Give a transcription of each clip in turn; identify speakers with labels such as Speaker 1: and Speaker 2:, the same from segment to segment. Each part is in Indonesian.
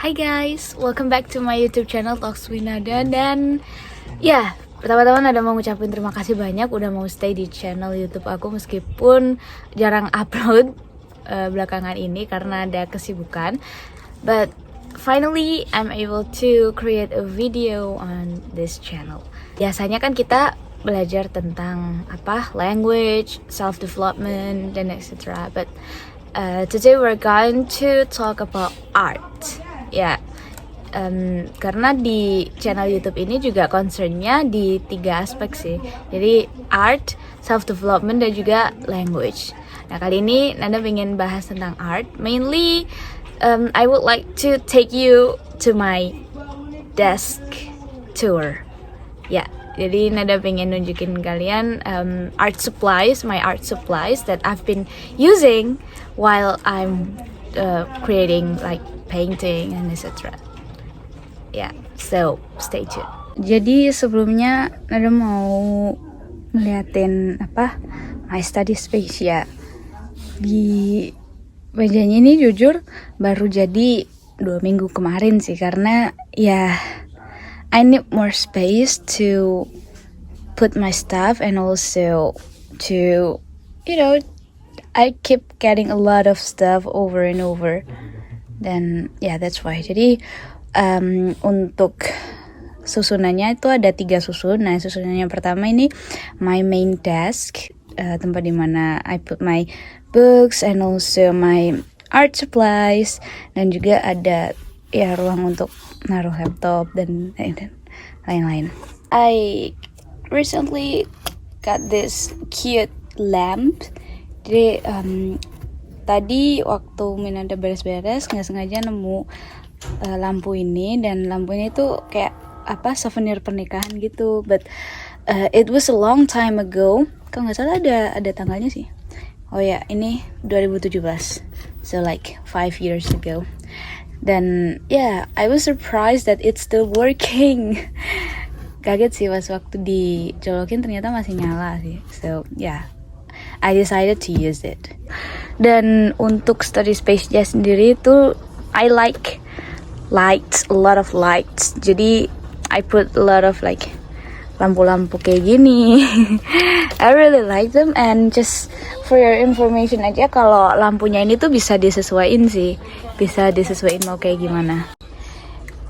Speaker 1: Hi guys, welcome back to my YouTube channel Talks with Nada. Dan ya, pertama-tama Nada mau ngucapin terima kasih banyak udah mau stay di channel YouTube aku meskipun jarang upload belakangan ini karena ada kesibukan. But finally I'm able to create a video on this channel. Biasanya kan kita belajar tentang language, self development dan etc. But today we're going to talk about art. Ya, karena di channel YouTube ini juga concernnya di 3 aspek sih. Jadi art, self development dan juga language. Nah kali ini Nanda ingin bahas tentang art. Mainly, I would like to take you to my desk tour. Ya, jadi Nanda pengen nunjukin kalian art supplies, my art supplies that I've been using while I'm creating like painting and etc. Yeah, so stay tuned. Jadi sebelumnya Nada mau ngeliatin my study space ya. Di mejanya ini jujur baru jadi 2 minggu kemarin sih, karena ya I need more space to put my stuff and also to I keep getting a lot of stuff over and over. Dan ya that's why. Jadi untuk susunannya itu ada 3 susun. Nah susunan yang pertama ini my main desk, tempat dimana I put my books and also my art supplies, dan juga ada ya ruang untuk naruh laptop dan lain-lain. I recently got this cute lamp. Jadi tadi waktu Minanda beres-beres nggak sengaja nemu lampu ini, dan lampu ini tuh kayak souvenir pernikahan gitu. But it was a long time ago. Kalau nggak salah ada tanggalnya sih. Oh ya, ini 2017. So like 5 years ago. Dan yeah, I was surprised that it's still working. Kaget sih pas waktu dicolokin ternyata masih nyala sih. So yeah, I decided to use it. Dan untuk study space-nya sendiri itu I like lights, a lot of lights. Jadi I put a lot of like lampu-lampu kayak gini. I really like them, and just for your information aja, kalau lampunya ini tuh bisa disesuaiin sih. Bisa disesuaiin mau kayak gimana.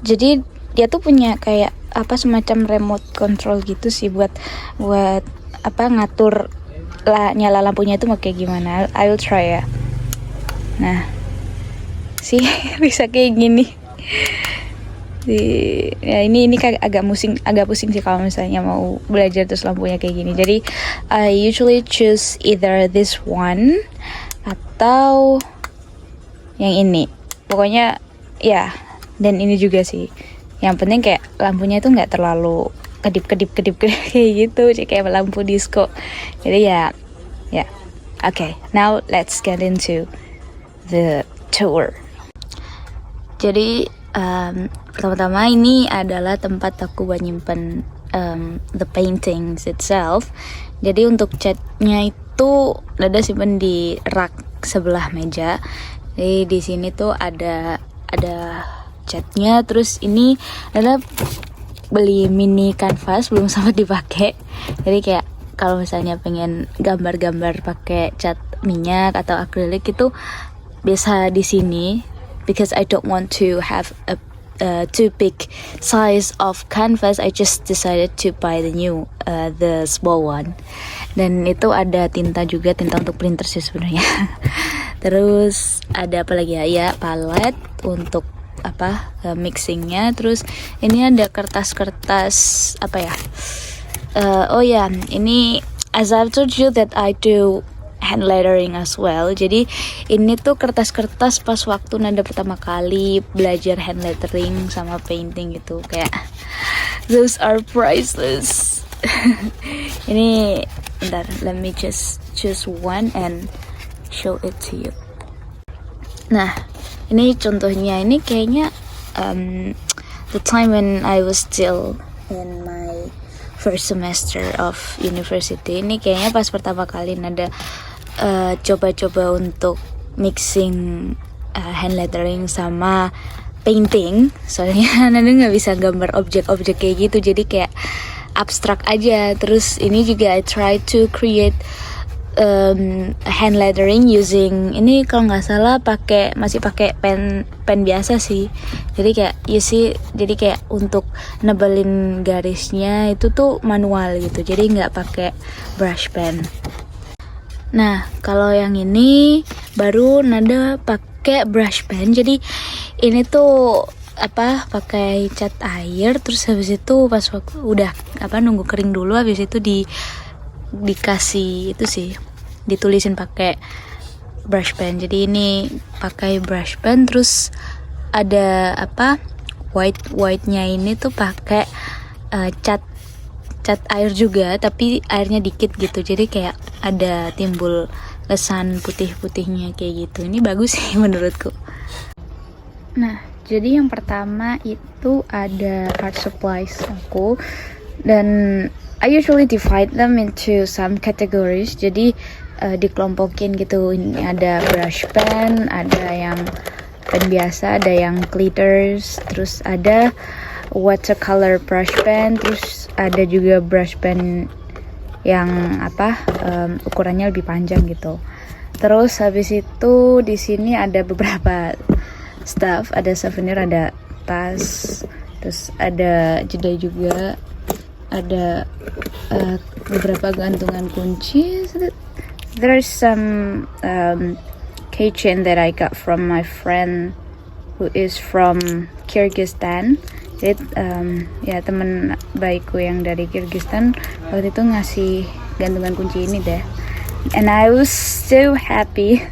Speaker 1: Jadi dia tuh punya kayak semacam remote control gitu sih buat ngatur nyala lampunya itu mau kayak gimana. I will try ya. Nah, sih bisa kayak gini. Ya ini agak pusing sih kalau misalnya mau belajar terus lampunya kayak gini. Jadi I usually choose either this one atau yang ini. Pokoknya ya, dan ini juga sih. Yang penting kayak lampunya itu nggak terlalu kedip kayak gitu, kayak lampu disco. Jadi ya. Okay, now let's get into the tour. Jadi pertama-tama ini adalah tempat aku buat nyimpen the paintings itself. Jadi untuk catnya itu ada simpen di rak sebelah meja. Jadi di sini tuh ada catnya. Terus ini adalah beli mini canvas, belum sempat dipakai. Jadi kayak kalau misalnya pengen gambar-gambar pakai cat minyak atau akrilik itu biasa di sini, because I don't want to have a too big size of canvas. I just decided to buy the small one. Dan itu ada tinta juga, tinta untuk printer sih sebenarnya. Terus ada apa lagi ya, palet untuk mixingnya. Terus ini ada kertas-kertas ini as I've told you that I do hand lettering as well. Jadi ini tuh kertas-kertas pas waktu Nanda pertama kali belajar hand lettering sama painting gitu. Kayak those are priceless. Ini bentar, let me just choose one and show it to you. Nah, ini contohnya. Ini kayaknya the time when I was still in my first semester of university. Ini kayaknya pas pertama kali Nada coba-coba untuk mixing hand lettering sama painting, soalnya Nanda nggak bisa gambar objek-objek kayak gitu, jadi kayak abstrak aja. Terus ini juga I try to create hand lettering using ini, kalau nggak salah masih pakai pen biasa sih. Jadi kayak jadi kayak untuk nebelin garisnya itu tuh manual gitu, jadi nggak pakai brush pen. Nah kalau yang ini baru Nanda pakai brush pen. Jadi ini tuh pakai cat air, terus habis itu pas waktu udah nunggu kering dulu, habis itu dikasih itu sih, ditulisin pakai brush pen. Jadi ini pakai brush pen, terus ada white-nya ini tuh pakai cat air juga, tapi airnya dikit gitu, jadi kayak ada timbul kesan putih-putihnya kayak gitu. Ini bagus sih menurutku. Nah jadi yang pertama itu ada art supplies aku, dan I usually divide them into some categories. Jadi dikelompokin gitu. Ini ada brush pen, ada yang pen biasa, ada yang glitters, terus ada watercolor brush pen, terus ada juga brush pen yang ukurannya lebih panjang gitu. Terus habis itu di sini ada beberapa stuff, ada souvenir, ada tas, terus ada jeda juga, ada beberapa gantungan kunci. There's some keychain that I got from my friend who is from Kyrgyzstan. Jadi ya temen baikku yang dari Kyrgyzstan waktu itu ngasih gantungan kunci ini deh. And I was so happy.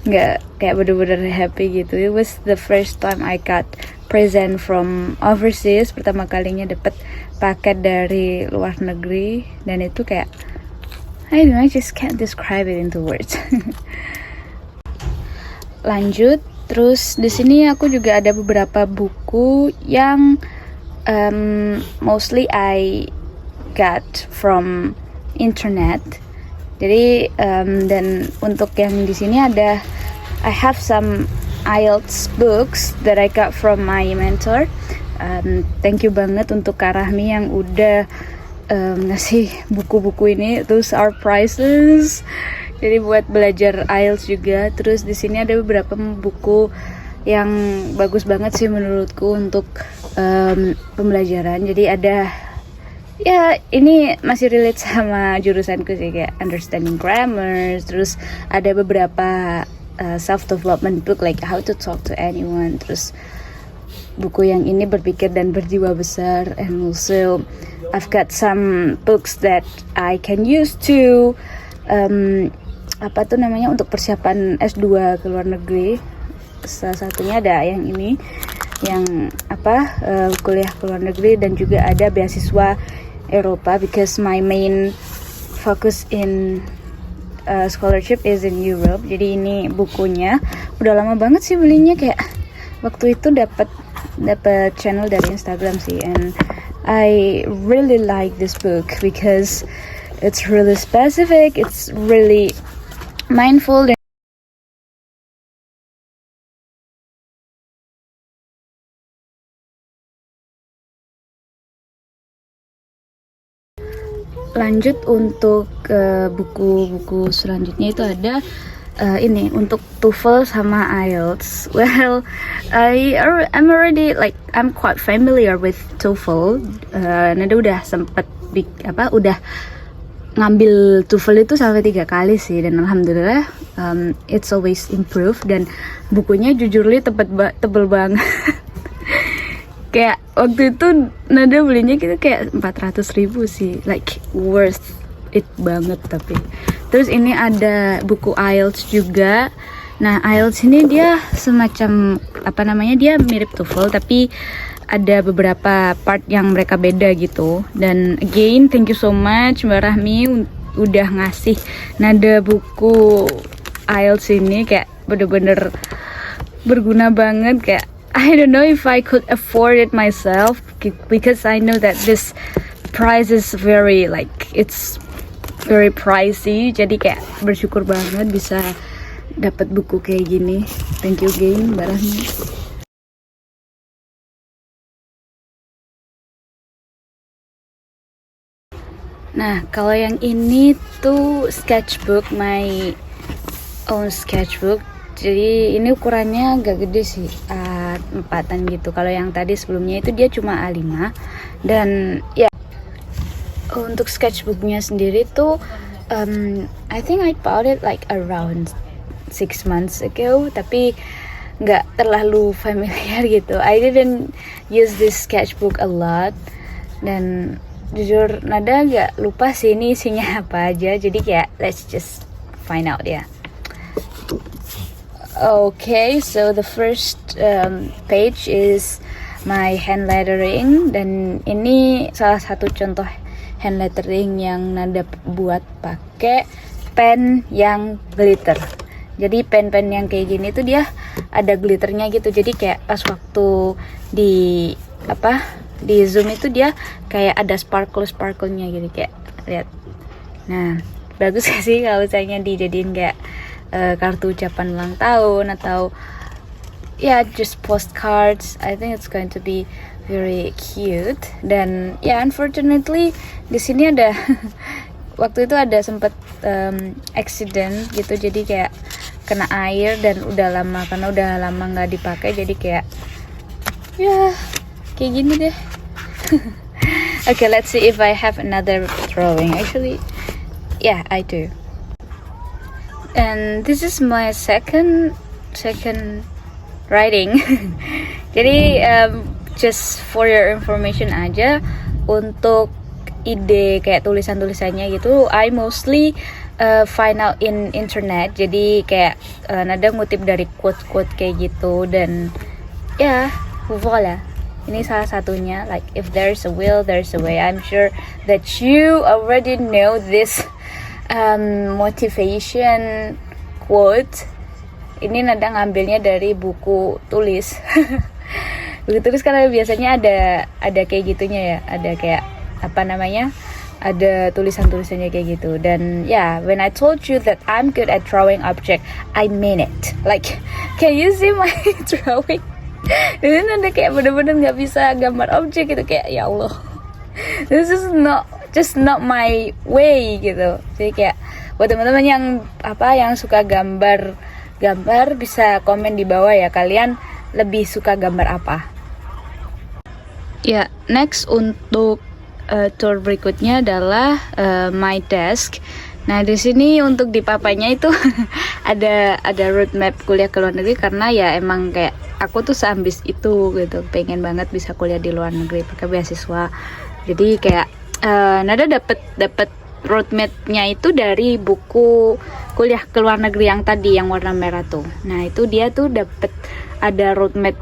Speaker 1: Nggak kayak bener-bener happy gitu. It was the first time I got present from overseas. Pertama kalinya dapet paket dari luar negeri, dan itu kayak I don't know, I just can't describe it into words. Lanjut, terus di sini aku juga ada beberapa buku yang mostly I got from internet. Jadi dan untuk yang di sini ada I have some IELTS books that I got from my mentor. Thank you banget untuk Kak Rahmi yang udah ngasih buku-buku ini. Those are priceless. Jadi buat belajar IELTS juga. Terus di sini ada beberapa buku yang bagus banget sih menurutku untuk pembelajaran. Jadi ada, ya ini masih relate sama jurusanku sih, kayak understanding grammar. Terus ada beberapa self development book like how to talk to anyone. Terus buku yang ini berpikir dan berjiwa besar, and also I've got some books that I can use to untuk persiapan S2 ke luar negeri. Salah satunya ada yang ini, yang kuliah ke luar negeri, dan juga ada beasiswa Eropa, because my main focus in scholarship is in Europe. Jadi ini bukunya udah lama banget sih belinya, kayak waktu itu dapat channel dari Instagram sih, and I really like this book because it's really specific, it's really mindful. Lanjut untuk buku-buku selanjutnya itu ada ini untuk TOEFL sama IELTS. Well, I'm already I'm quite familiar with TOEFL. Nada udah sempet udah ngambil TOEFL itu sampai 3 kali sih, dan alhamdulillah it's always improve. Dan bukunya jujurly tebel banget. Kayak waktu itu Nada belinya gitu kayak 400.000 sih, like worth it banget. Tapi terus ini ada buku IELTS juga. Nah IELTS ini dia semacam dia mirip TOEFL, tapi ada beberapa part yang mereka beda gitu. Dan again thank you so much Mbak Rahmi udah ngasih Nada buku IELTS ini, kayak bener-bener berguna banget. Kayak I don't know if I could afford it myself, because I know that this price is it's very pricey. Jadi kayak bersyukur banget bisa dapat buku kayak gini. Thank you again Mbak Rahmi. Nah, kalau yang ini tuh sketchbook, my own sketchbook. Jadi ini ukurannya agak gede sih, A4-an gitu. Kalau yang tadi sebelumnya itu dia cuma A5. Dan ya, untuk sketchbooknya sendiri tuh I think I bought it like around 6 months ago, tapi nggak terlalu familiar gitu. I didn't use this sketchbook a lot, dan jujur Nada agak lupa sih ini isinya apa aja. Jadi kayak let's just find out ya. Okay, so the first page is my hand lettering, dan ini salah satu contoh hand lettering yang Nada buat pakai pen yang glitter. Jadi pen-pen yang kayak gini tuh dia ada glitternya gitu. Jadi kayak pas waktu di zoom itu dia kayak ada sparkle-nya gitu, kayak lihat. Nah, bagus gak sih kalau misalnya dijadiin kayak kartu ucapan ulang tahun atau just postcards. I think it's going to be very cute. Dan unfortunately di sini ada waktu itu ada sempat accident gitu, jadi kayak kena air dan udah lama, karena udah lama nggak dipakai, jadi kayak kayak gini deh. Okay, let's see if I have another drawing. Actually, I do. And this is my second writing. Jadi just for your information aja, untuk ide kayak tulisannya gitu, I mostly find out in internet. Jadi kayak Nada ngutip dari quote kayak gitu, dan voila. Ini salah satunya, like if there's a will, there's a way. I'm sure that you already know this motivation quote. Ini Nada ngambilnya dari buku tulis. Buku tulis karena biasanya ada kayak gitunya ya, ada kayak ada tulisannya kayak gitu. Dan when I told you that I'm good at drawing object, I mean it. Like, can you see my drawing? Dan Nada kayak bener-bener nggak bisa gambar objek gitu, kayak ya Allah, this is not my way gitu. Jadi kayak buat teman-teman yang suka gambar bisa komen di bawah ya, kalian lebih suka gambar apa. Next untuk tour berikutnya adalah my desk. Nah, di sini untuk di papanya itu ada roadmap kuliah ke luar negeri, karena emang kayak aku tuh seambis itu gitu, pengen banget bisa kuliah di luar negeri pakai beasiswa. Jadi kayak Nada dapat roadmapnya itu dari buku kuliah ke luar negeri yang tadi yang warna merah tuh. Nah, itu dia tuh dapat ada roadmap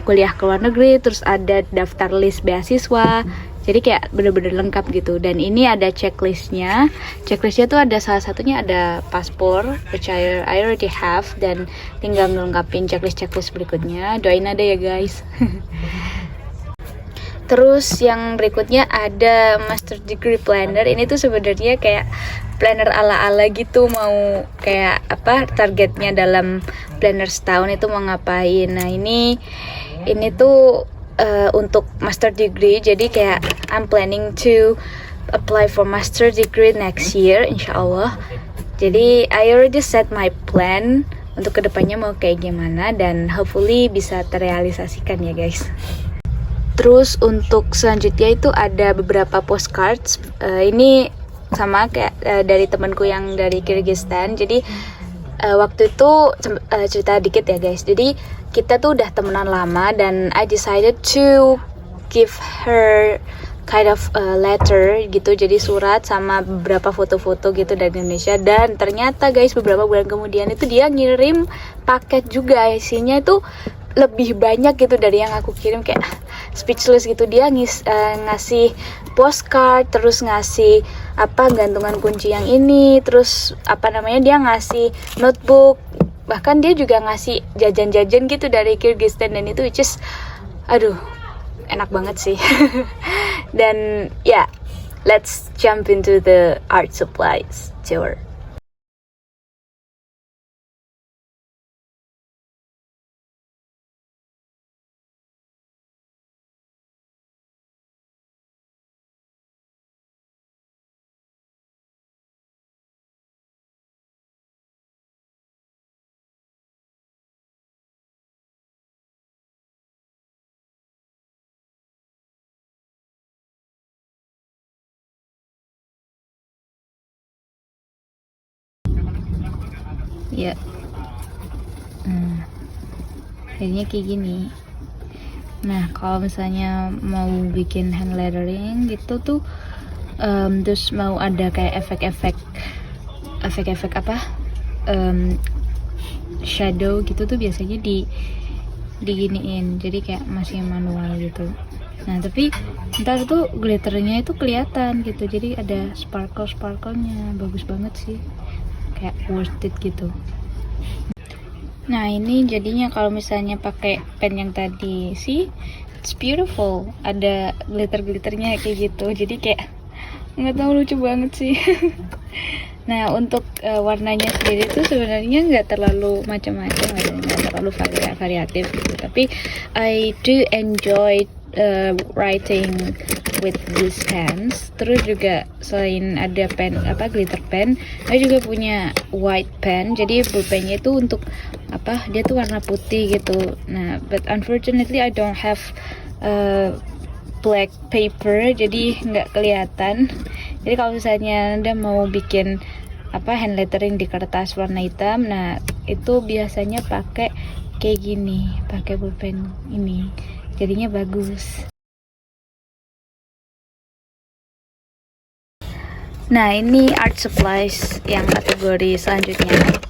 Speaker 1: kuliah ke luar negeri, terus ada daftar list beasiswa. Jadi kayak bener-bener lengkap gitu. Dan ini ada checklistnya tuh ada salah satunya ada paspor, which I already have, dan tinggal ngelengkapin checklist berikutnya. Doain ada ya guys. Terus yang berikutnya ada master degree planner. Ini tuh sebenarnya kayak planner ala-ala gitu, mau kayak targetnya dalam planner setahun itu mau ngapain. Nah, ini tuh untuk master degree. Jadi kayak I'm planning to apply for master degree next year, insyaallah. Jadi I already set my plan untuk kedepannya mau kayak gimana, dan hopefully bisa terrealisasikan ya guys. Terus untuk selanjutnya itu ada beberapa postcards. Ini sama kayak dari temanku yang dari Kyrgyzstan. Jadi waktu itu cerita dikit ya guys. Jadi kita tuh udah temenan lama, dan I decided to give her kind of a letter gitu, jadi surat sama beberapa foto-foto gitu dari Indonesia. Dan ternyata guys, beberapa bulan kemudian itu dia ngirim paket juga, isinya itu lebih banyak gitu dari yang aku kirim, kayak speechless gitu. Dia ngasih postcard, terus ngasih gantungan kunci yang ini, terus dia ngasih notebook, bahkan dia juga ngasih jajan-jajan gitu dari Kyrgyzstan, dan itu which is enak banget sih. Dan let's jump into the art supplies tour. ya. Jadinya kayak gini. Nah, kalau misalnya mau bikin hand lettering gitu tuh, terus mau ada kayak efek-efek apa, shadow gitu tuh biasanya diginiin, jadi kayak masih manual gitu. Nah, tapi ntar tuh glitternya itu kelihatan gitu, jadi ada sparkle-nya, bagus banget sih, kayak worth it gitu. Nah, ini jadinya kalau misalnya pakai pen yang tadi sih, it's beautiful, ada glitter-glitternya kayak gitu, jadi kayak nggak tahu, lucu banget sih. Nah, untuk warnanya sendiri tuh sebenarnya nggak terlalu macam-macam, nggak terlalu variatif gitu, tapi I do enjoy writing with these pens. Terus juga selain ada pen glitter pen, saya juga punya white pen, jadi pulpennya itu untuk dia tuh warna putih gitu. Nah, but unfortunately I don't have black paper, jadi nggak kelihatan. Jadi kalau misalnya Anda mau bikin hand lettering di kertas warna hitam, nah itu biasanya pakai kayak gini, pakai pulpen ini, jadinya bagus. Nah, ini art supplies yang kategori selanjutnya.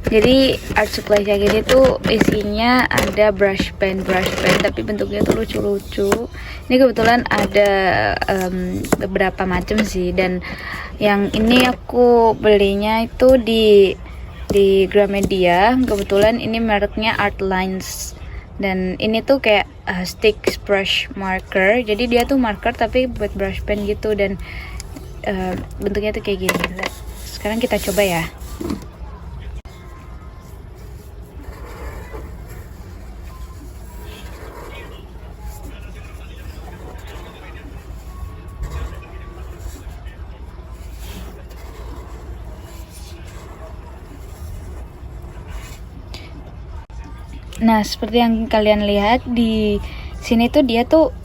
Speaker 1: Jadi art supply kayak gini tuh isinya ada brush pen, tapi bentuknya tuh lucu-lucu. Ini kebetulan ada beberapa macam sih, dan yang ini aku belinya itu di Gramedia. Kebetulan ini mereknya Art Lines, dan ini tuh kayak stick brush marker. Jadi dia tuh marker tapi buat brush pen gitu, dan bentuknya tuh kayak gini. Sekarang kita coba ya. Nah, seperti yang kalian lihat di sini tuh, dia tuh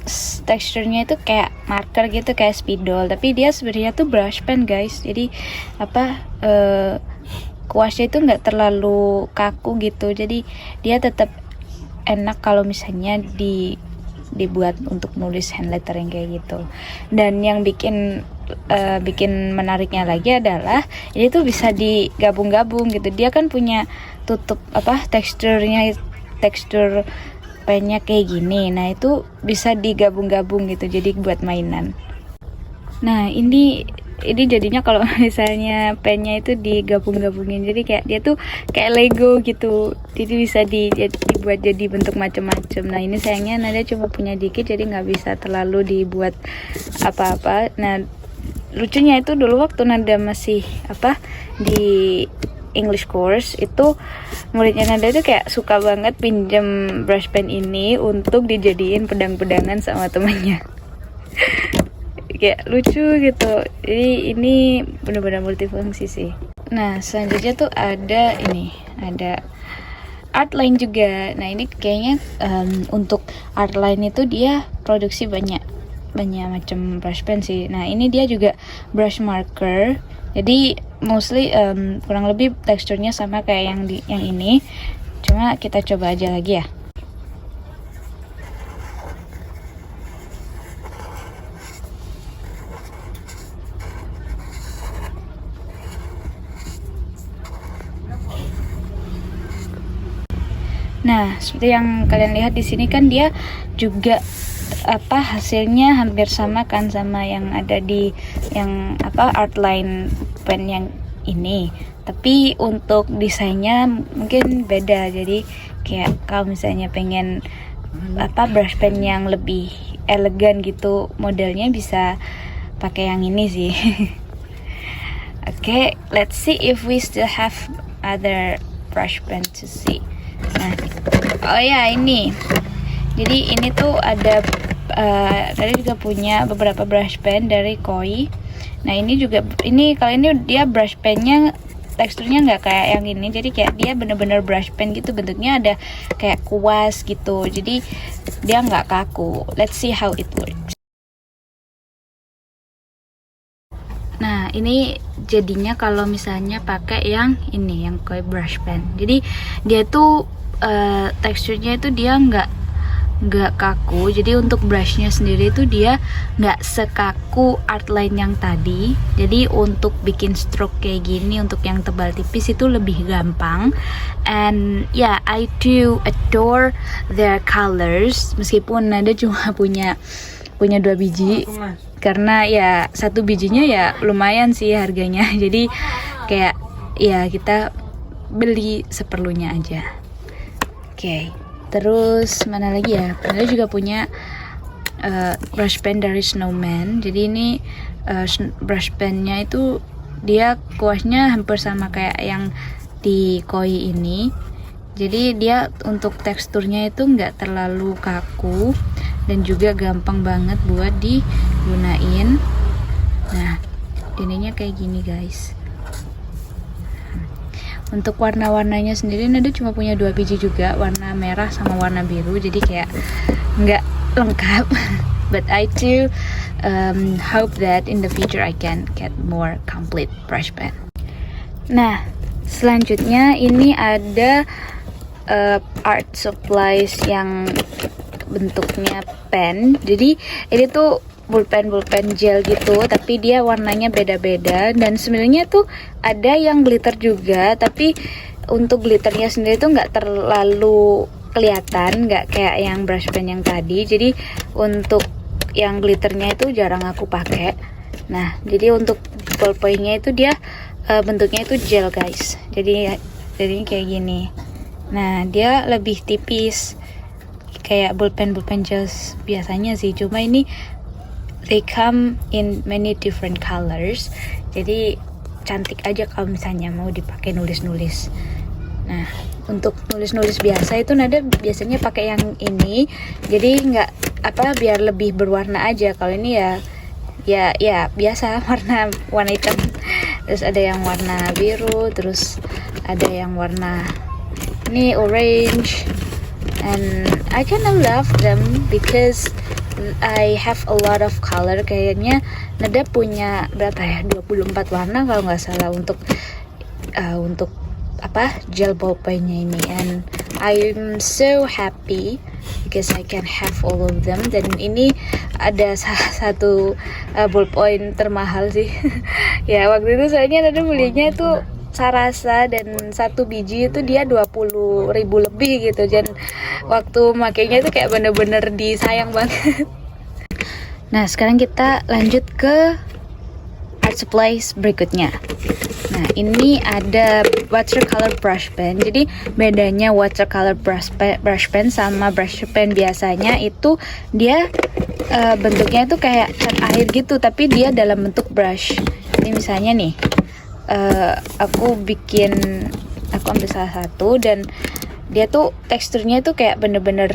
Speaker 1: teksturnya itu kayak marker gitu, kayak spidol, tapi dia sebenarnya tuh brush pen, guys. Jadi kuasnya itu nggak terlalu kaku gitu, jadi dia tetap enak kalau misalnya dibuat untuk nulis hand lettering kayak gitu. Dan yang bikin menariknya lagi adalah ini tuh bisa digabung-gabung gitu. Dia kan punya tutup tekstur pennya kayak gini. Nah, itu bisa digabung-gabung gitu, jadi buat mainan. Nah, ini jadinya kalau misalnya pennya itu digabung-gabungin, jadi kayak dia tuh kayak Lego gitu, jadi bisa dibuat jadi bentuk macam-macam. Nah, ini sayangnya Nada cuma punya dikit, jadi nggak bisa terlalu dibuat apa-apa. Nah, lucunya itu dulu waktu Nada masih di English course, itu muridnya Nada itu kayak suka banget pinjam brush pen ini untuk dijadiin pedang-pedangan sama temannya. Kayak lucu gitu. Jadi ini benar-benar multifungsi sih. Nah, selanjutnya tuh ada art line juga. Nah, ini kayaknya untuk art line itu dia produksi banyak macam brush pen sih. Nah, ini dia juga brush marker. Jadi mostly kurang lebih teksturnya sama kayak yang ini. Cuma kita coba aja lagi ya. Nah, seperti yang kalian lihat di sini kan dia juga hasilnya hampir sama kan sama yang ada di art line pen yang ini. Tapi untuk desainnya mungkin beda. Jadi kayak kalau misalnya pengen brush pen yang lebih elegan gitu modelnya, bisa pakai yang ini sih. Okay, let's see if we still have other brush pen to see. Nah, oh ya, ini. Jadi ini tuh ada tadi juga punya beberapa brush pen dari Koi. Nah, ini kalau ini dia brush pennya teksturnya nggak kayak yang ini, jadi kayak dia bener-bener brush pen gitu, bentuknya ada kayak kuas gitu, jadi dia nggak kaku. Let's see how it works. Nah, Nah ini jadinya kalau misalnya pakai yang ini, yang kayak brush pen. Jadi dia tuh teksturnya itu dia nggak kaku. Jadi untuk brushnya sendiri itu dia nggak sekaku outline yang tadi. Jadi untuk bikin stroke kayak gini, untuk yang tebal tipis itu lebih gampang. And yeah, I do adore their colors. Meskipun Nada cuma punya 2 biji, karena ya 1 bijinya ya lumayan sih harganya. Jadi kayak ya kita beli seperlunya aja. Oke. Terus mana lagi ya? Nada juga punya brush pen dari Snowman. Jadi ini brush pennya itu dia kuasnya hampir sama kayak yang di koi ini. Jadi dia untuk teksturnya itu nggak terlalu kaku dan juga gampang banget buat digunain. Nah, ininya kayak gini guys. Untuk warna-warnanya sendiri Nada cuma punya 2 biji juga, warna merah sama warna biru, jadi kayak nggak lengkap. But I do hope that in the future I can get more complete brush pen. Nah, selanjutnya ini ada art supplies yang bentuknya pen. Jadi ini tuh pulpen gel gitu, tapi dia warnanya beda-beda. Dan sebenarnya tuh ada yang glitter juga, tapi untuk glitternya sendiri tuh nggak terlalu kelihatan, nggak kayak yang brush pen yang tadi. Jadi untuk yang glitternya itu jarang aku pakai. Nah, jadi untuk ballpointnya itu dia bentuknya itu gel guys. Jadi kayak gini. Nah, dia lebih tipis kayak pulpen gel biasanya sih, cuma ini they come in many different colors, jadi cantik aja kalau misalnya mau dipakai nulis-nulis. Nah, untuk nulis-nulis biasa itu Nada biasanya pakai yang ini, jadi nggak biar lebih berwarna aja. Kalau ini ya biasa warna hitam. Terus ada yang warna biru, terus ada yang warna ini orange. And I kinda love them because I have a lot of color. Kayaknya Nada punya berapa ya, 24 warna kalau nggak salah untuk gel ballpointnya ini. And I'm so happy because I can have all of them. Dan ini ada salah satu ballpoint termahal sih. Ya waktu itu soalnya Nada belinya tuh Sarasa, dan 1 biji itu dia 20.000 lebih gitu. Dan waktu makainya itu kayak bener-bener disayang banget. Nah, sekarang kita lanjut ke art supplies berikutnya. Nah, ini ada watercolor brush pen. Jadi bedanya watercolor brush pen sama brush pen biasanya itu dia bentuknya itu kayak cat air gitu, tapi dia dalam bentuk brush. Ini misalnya nih, aku ambil salah satu, dan dia tuh teksturnya tuh kayak bener-bener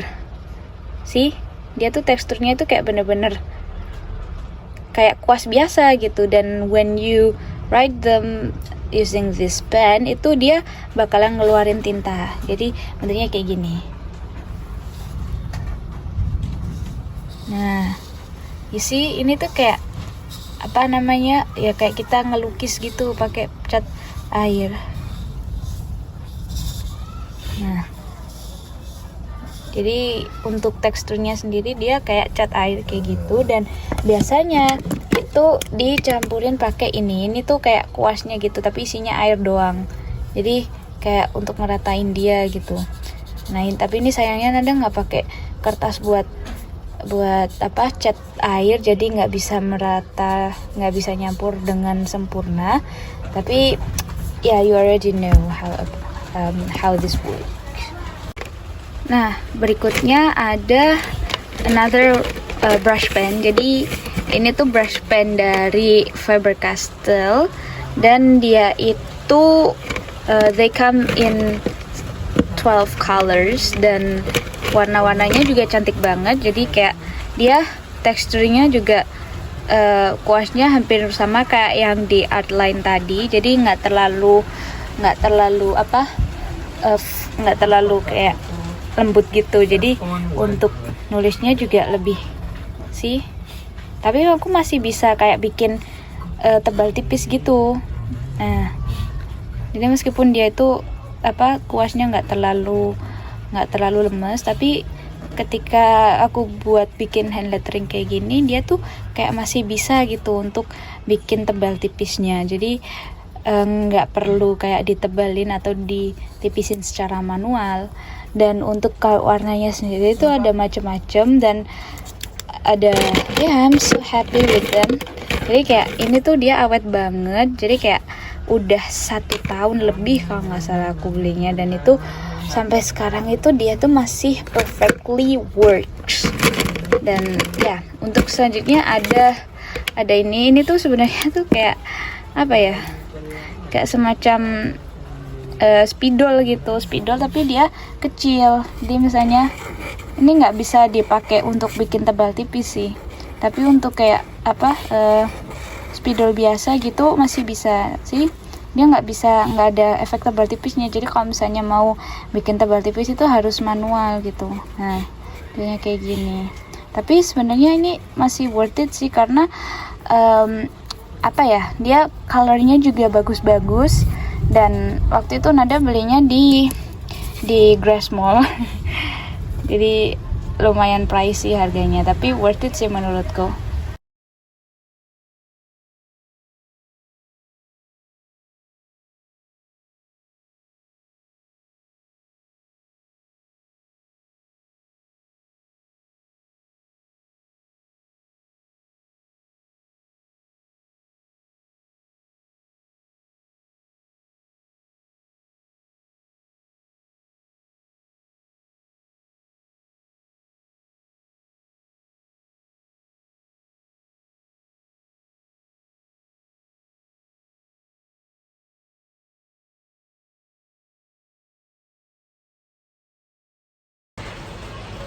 Speaker 1: kayak kuas biasa gitu. Dan when you write them using this pen itu dia bakalan ngeluarin tinta, jadi bentuknya kayak gini. Nah, you see, ini tuh kayak kayak kita ngelukis gitu pakai cat air. Nah, jadi untuk teksturnya sendiri dia kayak cat air kayak gitu. Dan biasanya itu dicampurin pakai ini tuh kayak kuasnya gitu, tapi isinya air doang. Jadi kayak untuk ngeratain dia gitu. Nah, tapi ini sayangnya Nada nggak pakai kertas buat cat air, jadi nggak bisa merata, nggak bisa nyampur dengan sempurna. Tapi you already know how this works. Nah, berikutnya ada another brush pen. Jadi ini tuh brush pen dari Faber-Castell, dan dia itu they come in 12 colors, dan warna-warnanya juga cantik banget. Jadi kayak dia teksturnya juga kuasnya hampir sama kayak yang di outline tadi. Jadi nggak terlalu kayak lembut gitu. Jadi untuk nulisnya juga lebih tapi aku masih bisa kayak bikin tebal tipis gitu. Nah, jadi meskipun dia itu kuasnya nggak terlalu lemes, tapi ketika aku buat bikin hand lettering kayak gini, dia tuh kayak masih bisa gitu untuk bikin tebal tipisnya. Jadi nggak perlu kayak ditebalin atau ditipisin secara manual. Dan untuk warnanya sendiri itu ada macam-macam, dan ada I'm so happy with them. Jadi kayak ini tuh dia awet banget, jadi kayak udah 1 tahun lebih kalau nggak salah aku belinya, dan itu sampai sekarang itu dia tuh masih perfectly works. Dan ya, untuk selanjutnya ada ini tuh sebenarnya tuh kayak kayak semacam spidol gitu, tapi dia kecil. Jadi misalnya ini nggak bisa dipakai untuk bikin tebal tipis sih, tapi untuk kayak spidol biasa gitu masih bisa sih. Dia nggak ada efek tebal tipisnya. Jadi kalau misalnya mau bikin tebal tipis itu harus manual gitu. Nah, jadinya kayak gini. Tapi sebenarnya ini masih worth it sih, karena dia colornya juga bagus-bagus. Dan waktu itu Nada belinya di Grass Mall. Jadi lumayan pricey harganya, tapi worth it sih menurutku.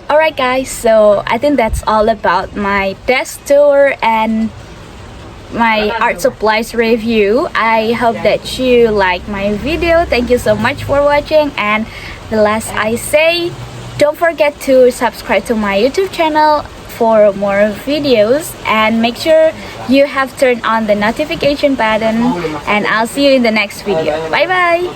Speaker 1: Alright guys, so I think that's all about my desk tour and my art supplies review. I hope that you like my video. Thank you so much for watching, and the last I say, don't forget to subscribe to my YouTube channel for more videos, and make sure you have turned on the notification button, and I'll see you in the next video. Bye bye.